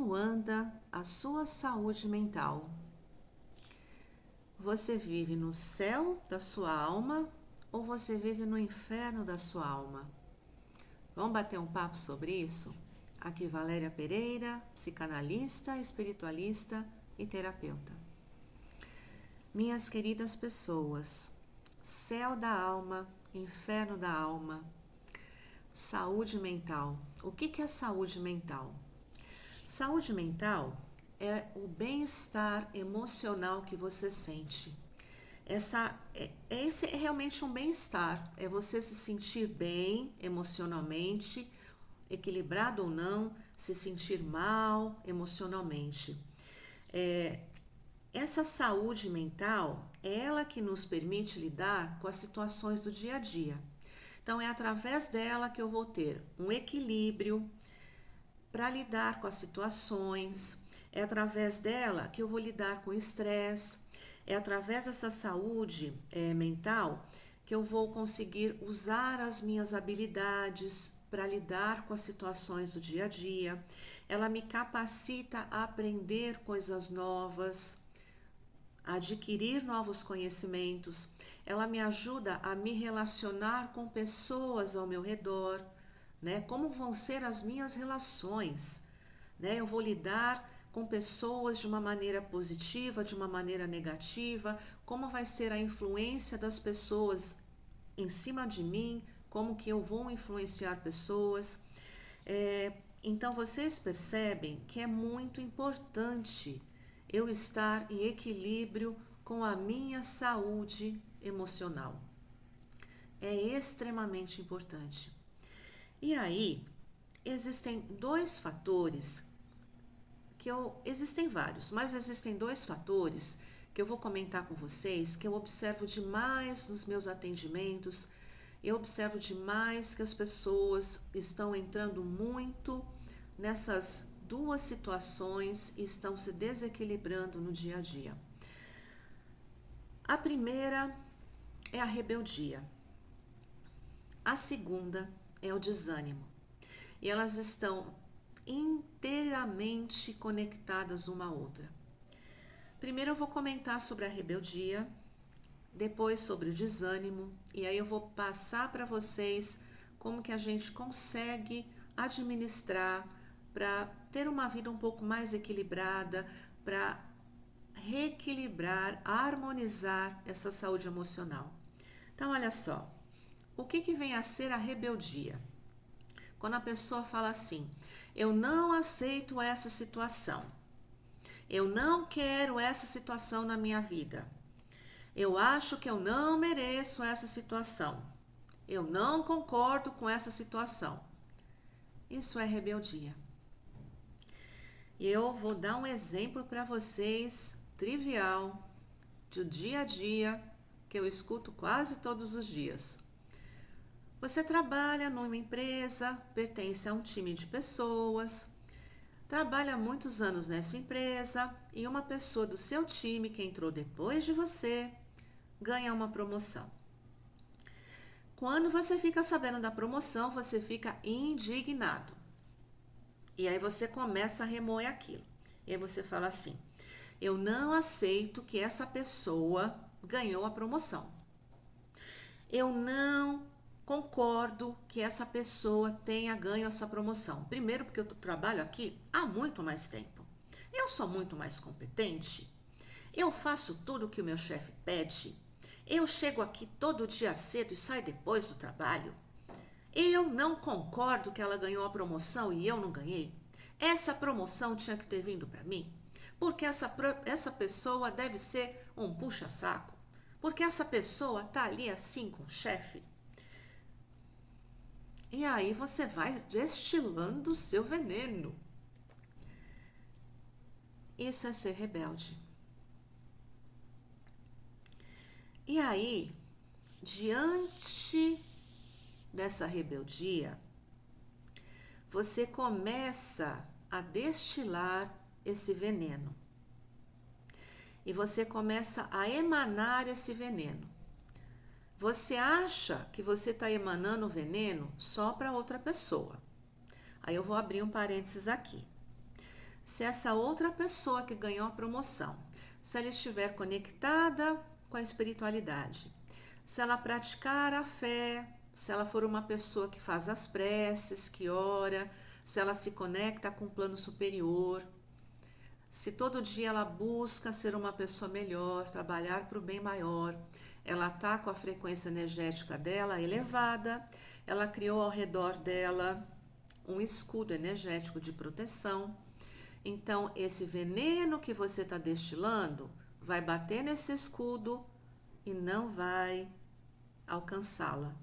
Como anda a sua saúde mental? Você vive no céu da sua alma ou você vive no inferno da sua alma? Vamos bater um papo sobre isso? Aqui Valéria Pereira, psicanalista, espiritualista e terapeuta. Minhas queridas pessoas, céu da alma, inferno da alma, saúde mental. O que é saúde mental? Saúde mental é o bem-estar emocional que você sente. Esse é realmente um bem-estar, é você se sentir bem emocionalmente, equilibrado ou não, se sentir mal emocionalmente. Essa saúde mental é ela que nos permite lidar com as situações do dia a dia. Então, é através dela que eu vou ter um equilíbrio para lidar com as situações, é através dela que eu vou lidar com o estresse, é através dessa saúde mental que eu vou conseguir usar as minhas habilidades para lidar com as situações do dia a dia. Ela me capacita a aprender coisas novas, a adquirir novos conhecimentos. Ela me ajuda a me relacionar com pessoas ao meu redor, né? Como vão ser as minhas relações, né? Eu vou lidar com pessoas de uma maneira positiva, de uma maneira negativa, como vai ser a influência das pessoas em cima de mim, como que eu vou influenciar pessoas. Então vocês percebem que é muito importante eu estar em equilíbrio com a minha saúde emocional. É extremamente importante. E aí, existem dois fatores existem vários, mas existem dois fatores que eu vou comentar com vocês que eu observo demais nos meus atendimentos. Eu observo demais que as pessoas estão entrando muito nessas duas situações e estão se desequilibrando no dia a dia. A primeira é a rebeldia. A segunda é o desânimo. E elas estão inteiramente conectadas uma à outra. Primeiro eu vou comentar sobre a rebeldia, depois sobre o desânimo, e aí eu vou passar para vocês como que a gente consegue administrar para ter uma vida um pouco mais equilibrada, para reequilibrar, harmonizar essa saúde emocional. Então, olha só, o que vem a ser a rebeldia? Quando a pessoa fala assim, eu não aceito essa situação, eu não quero essa situação na minha vida, eu acho que eu não mereço essa situação, eu não concordo com essa situação. Isso é rebeldia. E eu vou dar um exemplo para vocês, trivial, do dia a dia, que eu escuto quase todos os dias. Você trabalha numa empresa, pertence a um time de pessoas, trabalha há muitos anos nessa empresa e uma pessoa do seu time que entrou depois de você ganha uma promoção. Quando você fica sabendo da promoção, você fica indignado. E aí você começa a remoer aquilo. E aí você fala assim, eu não aceito que essa pessoa ganhou a promoção. Eu não concordo que essa pessoa tenha ganho essa promoção. Primeiro, porque eu trabalho aqui há muito mais tempo. Eu sou muito mais competente. Eu faço tudo o que o meu chefe pede. Eu chego aqui todo dia cedo e saio depois do trabalho. Eu não concordo que ela ganhou a promoção e eu não ganhei. Essa promoção tinha que ter vindo para mim. Porque essa pessoa deve ser um puxa-saco. Porque essa pessoa tá ali assim com o chefe. E aí você vai destilando o seu veneno. Isso é ser rebelde. E aí, diante dessa rebeldia, você começa a destilar esse veneno. E você começa a emanar esse veneno. Você acha que você está emanando veneno só para outra pessoa. Aí eu vou abrir um parênteses aqui. se essa outra pessoa que ganhou a promoção, se ela estiver conectada com a espiritualidade, se ela praticar a fé, se ela for uma pessoa que faz as preces, que ora, se ela se conecta com o plano superior, se todo dia ela busca ser uma pessoa melhor, trabalhar para o bem maior, ela está com a frequência energética dela elevada, ela criou ao redor dela um escudo energético de proteção. Então, esse veneno que você está destilando vai bater nesse escudo e não vai alcançá-la.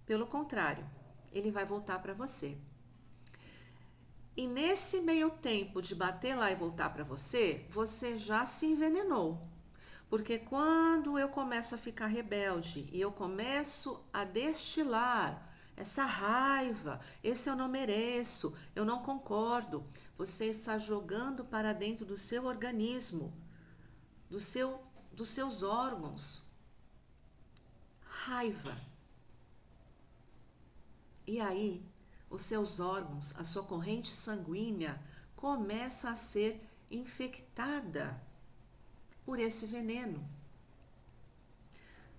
Pelo contrário, ele vai voltar para você. E nesse meio tempo de bater lá e voltar para você, você já se envenenou. Porque quando eu começo a ficar rebelde e eu começo a destilar essa raiva, esse eu não mereço, eu não concordo, você está jogando para dentro do seu organismo, dos seus órgãos, raiva. E aí, os seus órgãos, a sua corrente sanguínea começa a ser infectada por esse veneno.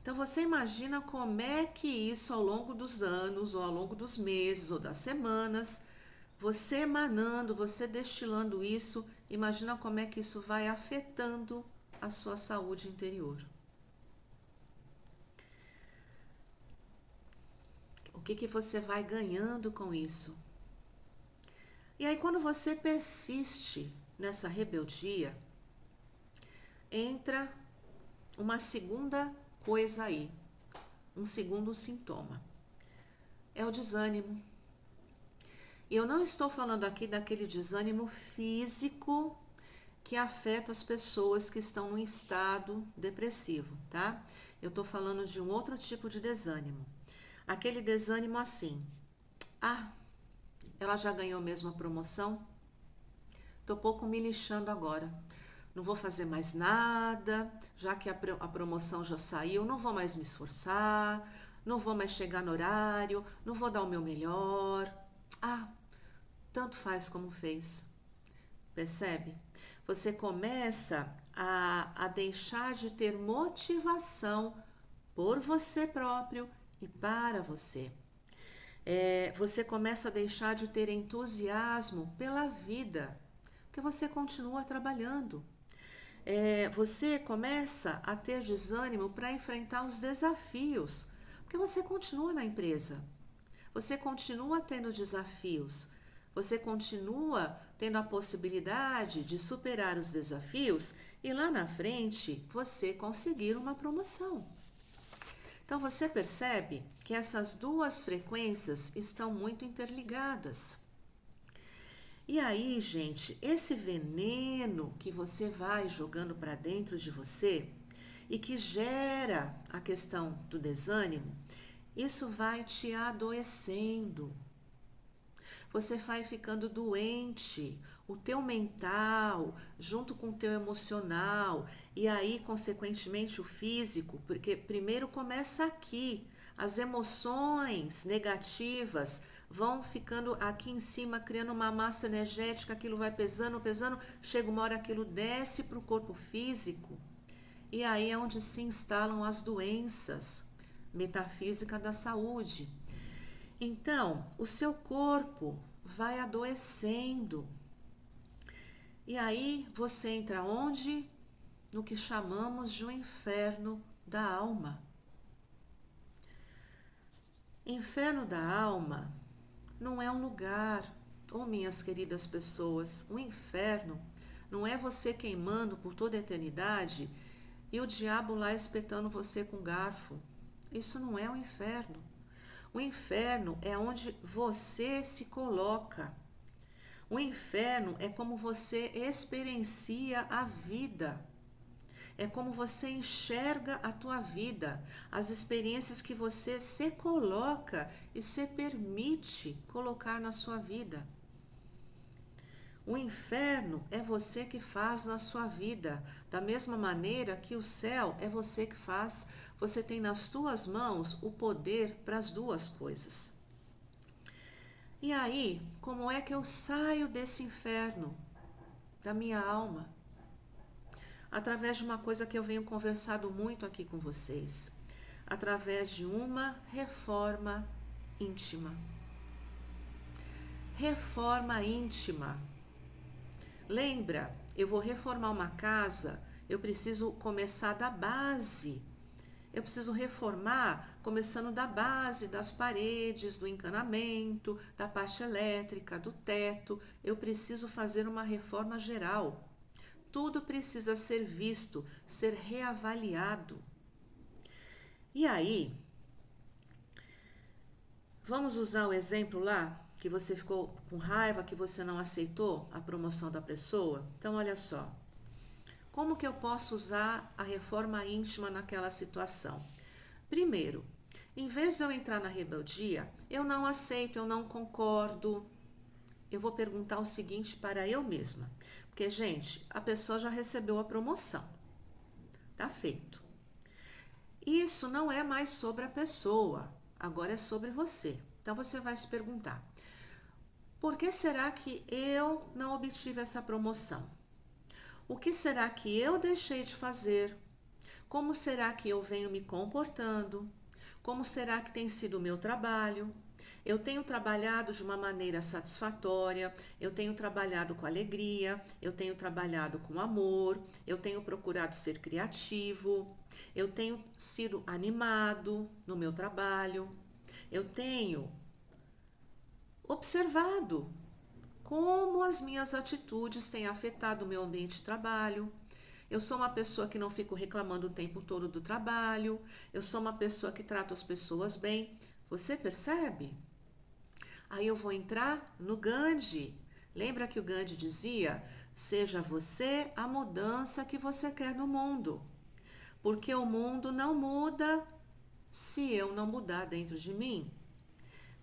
Então você imagina como é que isso ao longo dos anos, ou ao longo dos meses, ou das semanas, você emanando, você destilando isso, imagina como é que isso vai afetando a sua saúde interior. O que você vai ganhando com isso? E aí quando você persiste nessa rebeldia, entra uma segunda coisa aí, um segundo sintoma. É o desânimo. E eu não estou falando aqui daquele desânimo físico que afeta as pessoas que estão em estado depressivo, tá? Eu estou falando de um outro tipo de desânimo. Aquele desânimo assim, ela já ganhou mesmo a promoção? Tô pouco me lixando agora. Não vou fazer mais nada, já que a promoção já saiu, não vou mais me esforçar, não vou mais chegar no horário, não vou dar o meu melhor. Tanto faz como fez. Percebe? Você começa a deixar de ter motivação por você próprio e para você. Você começa a deixar de ter entusiasmo pela vida, porque você continua trabalhando. Você começa a ter desânimo para enfrentar os desafios, porque você continua na empresa, você continua tendo desafios, você continua tendo a possibilidade de superar os desafios e lá na frente você conseguir uma promoção. Então você percebe que essas duas frequências estão muito interligadas. E aí, gente, esse veneno que você vai jogando para dentro de você e que gera a questão do desânimo, isso vai te adoecendo. Você vai ficando doente, o teu mental, junto com o teu emocional, e aí, consequentemente, o físico, porque primeiro começa aqui, as emoções negativas vão ficando aqui em cima, criando uma massa energética, aquilo vai pesando, pesando, chega uma hora aquilo desce para o corpo físico, e aí é onde se instalam as doenças, metafísica da saúde. Então, o seu corpo vai adoecendo. E aí você entra onde? No que chamamos de um inferno da alma. Inferno da alma não é um lugar, minhas queridas pessoas, o inferno não é você queimando por toda a eternidade e o diabo lá espetando você com garfo. Isso não é o inferno. O inferno é onde você se coloca. O inferno é como você experiencia a vida. É como você enxerga a tua vida, as experiências que você se coloca e se permite colocar na sua vida. O inferno é você que faz na sua vida, da mesma maneira que o céu é você que faz. Você tem nas tuas mãos o poder para as duas coisas. E aí, como é que eu saio desse inferno? da minha alma, através de uma coisa que eu venho conversado muito aqui com vocês, através de uma reforma íntima. Reforma íntima. Lembra, eu vou reformar uma casa, eu preciso começar da base. Eu preciso reformar começando da base, das paredes, do encanamento, da parte elétrica, do teto. Eu preciso fazer uma reforma geral. Tudo precisa ser visto, ser reavaliado. E aí, vamos usar o exemplo lá, que você ficou com raiva, que você não aceitou a promoção da pessoa? Então, olha só. Como que eu posso usar a reforma íntima naquela situação? Primeiro, em vez de eu entrar na rebeldia, eu não aceito, eu não concordo. Eu vou perguntar o seguinte para eu mesma. Porque, gente, a pessoa já recebeu a promoção. Tá feito. Isso não é mais sobre a pessoa, agora é sobre você. Então você vai se perguntar: por que será que eu não obtive essa promoção? O que será que eu deixei de fazer? Como será que eu venho me comportando? Como será que tem sido o meu trabalho? Eu tenho trabalhado de uma maneira satisfatória, eu tenho trabalhado com alegria, eu tenho trabalhado com amor, eu tenho procurado ser criativo, eu tenho sido animado no meu trabalho, eu tenho observado como as minhas atitudes têm afetado o meu ambiente de trabalho. Eu sou uma pessoa que não fico reclamando o tempo todo do trabalho. Eu sou uma pessoa que trata as pessoas bem. Você percebe? Aí eu vou entrar no Gandhi. Lembra que o Gandhi dizia: seja você a mudança que você quer no mundo. Porque o mundo não muda se eu não mudar dentro de mim.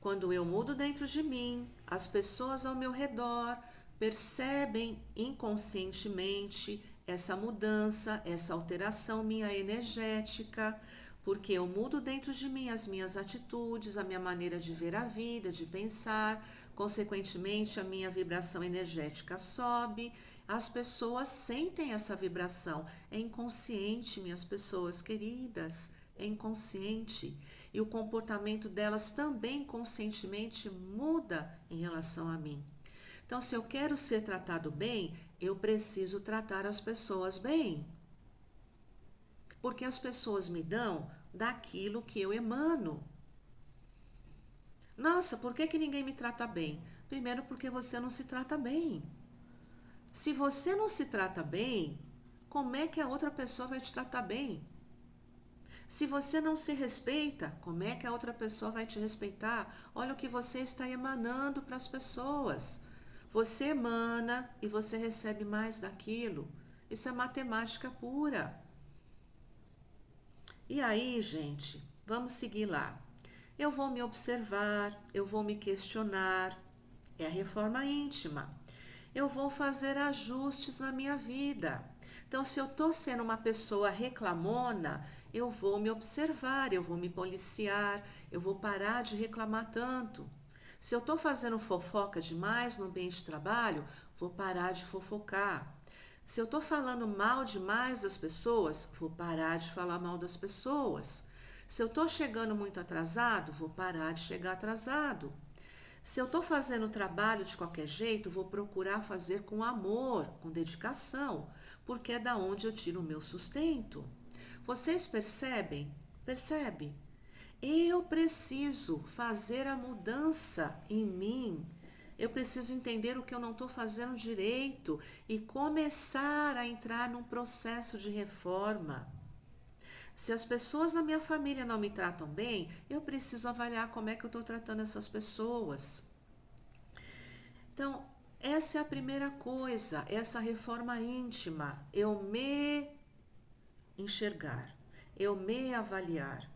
Quando eu mudo dentro de mim, as pessoas ao meu redor percebem inconscientemente essa mudança, essa alteração minha energética, porque eu mudo dentro de mim as minhas atitudes, a minha maneira de ver a vida, de pensar, consequentemente a minha vibração energética sobe, as pessoas sentem essa vibração, é inconsciente, minhas pessoas queridas, é inconsciente. E o comportamento delas também conscientemente muda em relação a mim. Então, se eu quero ser tratado bem, eu preciso tratar as pessoas bem. Porque as pessoas me dão daquilo que eu emano. Nossa, por que ninguém me trata bem? Primeiro, porque você não se trata bem. Se você não se trata bem, como é que a outra pessoa vai te tratar bem? Se você não se respeita, como é que a outra pessoa vai te respeitar? Olha o que você está emanando para as pessoas. Você emana e você recebe mais daquilo. Isso é matemática pura. E aí, gente, vamos seguir lá. Eu vou me observar, eu vou me questionar. É a reforma íntima. Eu vou fazer ajustes na minha vida. Então, se eu estou sendo uma pessoa reclamona, eu vou me observar, eu vou me policiar, eu vou parar de reclamar tanto. Se eu estou fazendo fofoca demais no ambiente de trabalho, vou parar de fofocar. Se eu estou falando mal demais das pessoas, vou parar de falar mal das pessoas. Se eu estou chegando muito atrasado, vou parar de chegar atrasado. Se eu estou fazendo o trabalho de qualquer jeito, vou procurar fazer com amor, com dedicação, porque é da onde eu tiro o meu sustento. Vocês percebem? Percebe? Eu preciso fazer a mudança em mim. Eu preciso entender o que eu não estou fazendo direito e começar a entrar num processo de reforma. Se as pessoas na minha família não me tratam bem, eu preciso avaliar como é que eu estou tratando essas pessoas. Então, essa é a primeira coisa, essa reforma íntima. Eu me enxergar, eu me avaliar,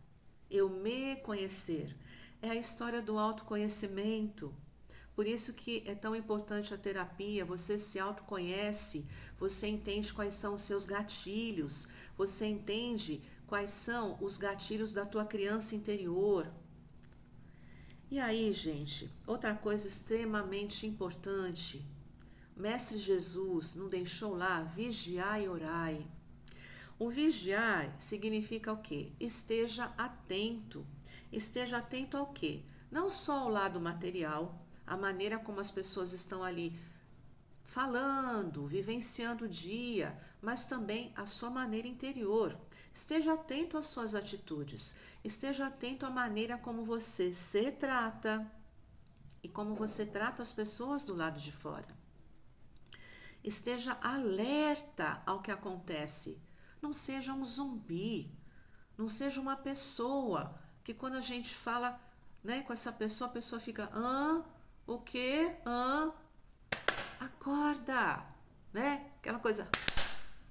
eu me conhecer. É a história do autoconhecimento. Por isso que é tão importante a terapia, você se autoconhece, você entende quais são os seus gatilhos, você entende quais são os gatilhos da tua criança interior. E aí, gente, outra coisa extremamente importante, Mestre Jesus não deixou lá vigiai e orai. O vigiar significa o quê? Esteja atento. Esteja atento ao quê? Não só ao lado material, a maneira como as pessoas estão ali falando, vivenciando o dia, mas também a sua maneira interior. Esteja atento às suas atitudes. Esteja atento à maneira como você se trata e como você trata as pessoas do lado de fora. Esteja alerta ao que acontece. Não seja um zumbi. Não seja uma pessoa que quando a gente fala, né, com essa pessoa, a pessoa fica, o quê? Acorda, né? Aquela coisa,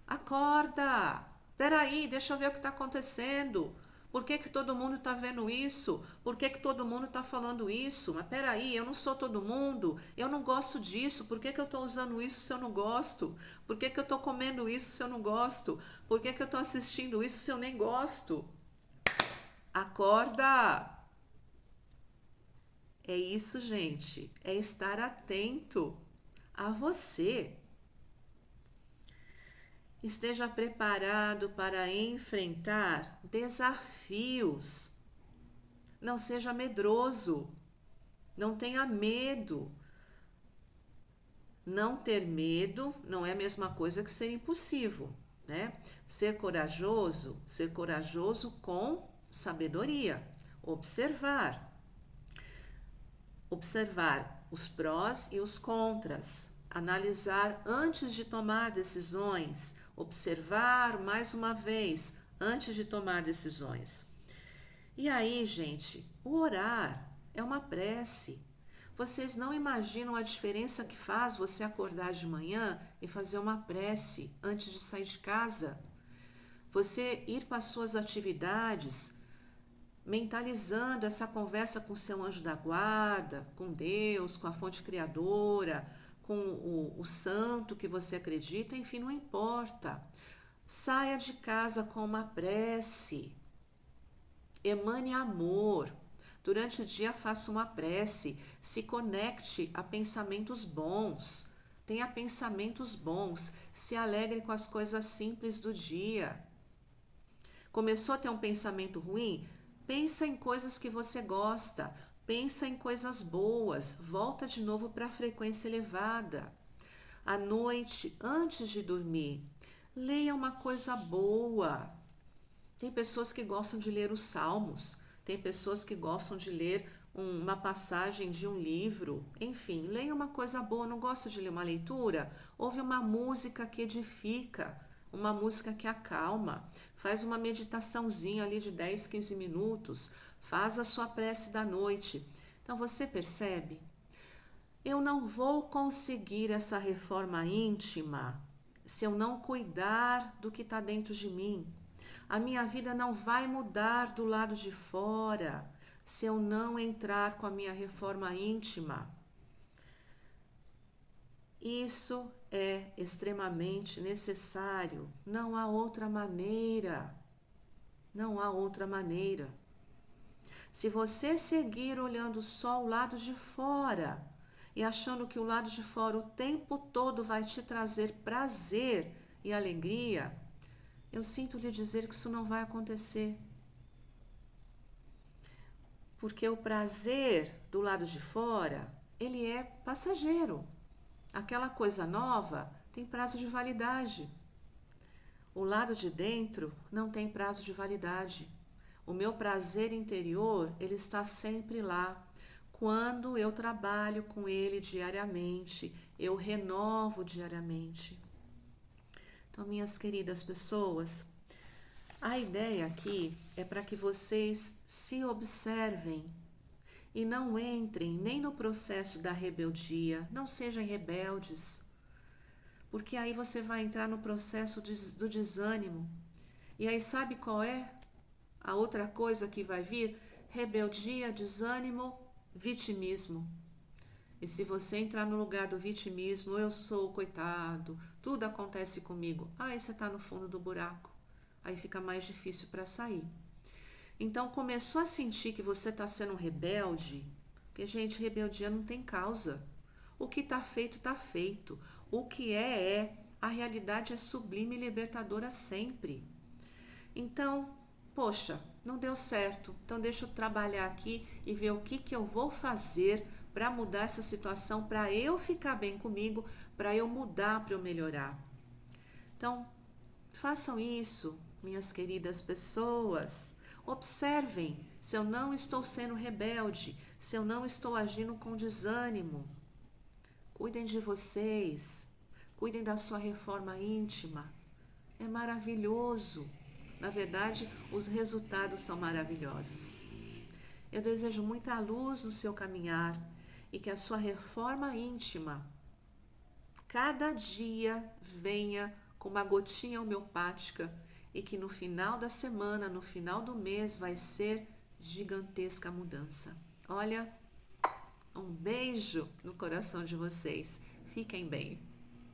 acorda. Peraí, deixa eu ver o que está acontecendo. Por que que todo mundo está vendo isso? Por que que todo mundo está falando isso? Mas peraí, eu não sou todo mundo. Eu não gosto disso. Por que que eu estou usando isso se eu não gosto? Por que que eu estou comendo isso se eu não gosto? Por que que eu estou assistindo isso se eu nem gosto? Acorda! É isso, gente. É estar atento a você. Esteja preparado para enfrentar desafios. Não seja medroso. Não tenha medo. Não ter medo não é a mesma coisa que ser impulsivo, né? Ser corajoso com sabedoria. Observar os prós e os contras. Analisar antes de tomar decisões. Observar mais uma vez antes de tomar decisões. E aí, gente, o orar é uma prece. Vocês não imaginam a diferença que faz você acordar de manhã e fazer uma prece antes de sair de casa? Você ir para as suas atividades, mentalizando essa conversa com seu anjo da guarda, com Deus, com a fonte criadora, com o santo que você acredita, enfim, não importa. Saia de casa com uma prece. Emane amor. Durante o dia faça uma prece, se conecte a pensamentos bons. Tenha pensamentos bons, se alegre com as coisas simples do dia. Começou a ter um pensamento ruim? Pensa em coisas que você gosta, pensa em coisas boas, volta de novo para a frequência elevada. À noite, antes de dormir, leia uma coisa boa. Tem pessoas que gostam de ler os salmos, tem pessoas que gostam de ler uma passagem de um livro. Enfim, leia uma coisa boa. Não gosta de ler uma leitura? Ouve uma música que edifica, uma música que acalma. Faz uma meditaçãozinha ali de 10, 15 minutos. Faz a sua prece da noite. Então você percebe? Eu não vou conseguir essa reforma íntima se eu não cuidar do que está dentro de mim. A minha vida não vai mudar do lado de fora se eu não entrar com a minha reforma íntima. Isso é extremamente necessário. Não há outra maneira. Não há outra maneira. Se você seguir olhando só o lado de fora e achando que o lado de fora o tempo todo vai te trazer prazer e alegria, eu sinto lhe dizer que isso não vai acontecer. Porque o prazer do lado de fora, ele é passageiro. Aquela coisa nova tem prazo de validade. O lado de dentro não tem prazo de validade. O meu prazer interior, ele está sempre lá. Quando eu trabalho com ele diariamente, eu renovo diariamente. Então, minhas queridas pessoas, a ideia aqui é para que vocês se observem e não entrem nem no processo da rebeldia, não sejam rebeldes, porque aí você vai entrar no processo do desânimo. E aí sabe qual é a outra coisa que vai vir? Rebeldia, desânimo, vitimismo. E se você entrar no lugar do vitimismo, eu sou coitado, tudo acontece comigo, aí você está no fundo do buraco. Aí fica mais difícil para sair. Então, começou a sentir que você está sendo rebelde, porque, gente, rebeldia não tem causa. O que está feito, está feito. O que é. A realidade é sublime e libertadora sempre. Então, poxa, não deu certo. Então deixa eu trabalhar aqui e ver o que eu vou fazer para mudar essa situação, para eu ficar bem comigo, para eu mudar, para eu melhorar. Então, façam isso, minhas queridas pessoas. Observem se eu não estou sendo rebelde, se eu não estou agindo com desânimo. Cuidem de vocês, cuidem da sua reforma íntima. É maravilhoso. Na verdade, os resultados são maravilhosos. Eu desejo muita luz no seu caminhar e que a sua reforma íntima cada dia venha com uma gotinha homeopática e que no final da semana, no final do mês, vai ser gigantesca a mudança. Olha, um beijo no coração de vocês. Fiquem bem.